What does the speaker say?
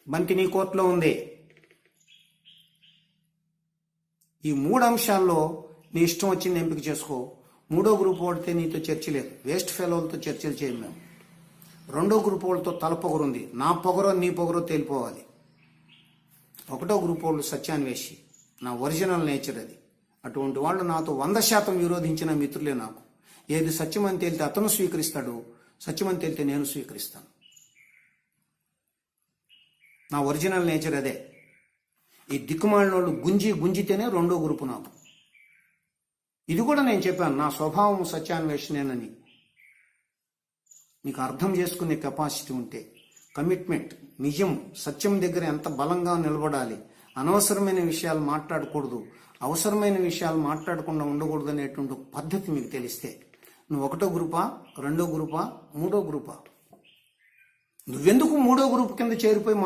బంతి నీ కోర్టులో ఉంది. ఈ 3 అంశాల్లో నీ ఇష్టం వచ్చింది ఎంపిక చేసుకో. 3వ గ్రూప్ వాడితే నీతో చర్చ లేదు. వేస్ట్ ఫెలోలతో చర్చలు చేయం మేము. 2వ గ్రూప్ వాళ్ళతో తలపొగరుంది. నా పొగరో నీ పొగరో తేలిపోవాలి. 1వ గ్రూప్ వాళ్ళు సత్యాన్వేషి. నా ఒరిజినల్ నేచర్ అది. అటువంటి వాళ్ళు నాతో 100% విరోధించిన మిత్రులే నాకు. ఏది సత్యమని తేలితే అతను స్వీకరిస్తాడు, సత్యమని తేలితే నేను స్వీకరిస్తాను. నా ఒరిజినల్ నేచర్ అదే. ఈ దిక్కుమాలిన వాళ్ళు గుంజితేనే 2వ గ్రూపు నాకు. ఇది కూడా నేను చెప్పాను, నా స్వభావం సత్యాన్వేషణేనని. నీకు అర్థం చేసుకునే కెపాసిటీ ఉంటే, కమిట్మెంట్, నిజం, సత్యం దగ్గర ఎంత బలంగా నిలబడాలి, అనవసరమైన విషయాలు మాట్లాడకూడదు, అవసరమైన విషయాలు మాట్లాడకుండా ఉండకూడదు అనేటువంటి పద్ధతి మీకు తెలిస్తే, నువ్వు 1వ గ్రూపా, 2వ గ్రూపా, 3వ గ్రూపా? నువ్వెందుకు 3వ గ్రూప్ కింద చేరిపోయి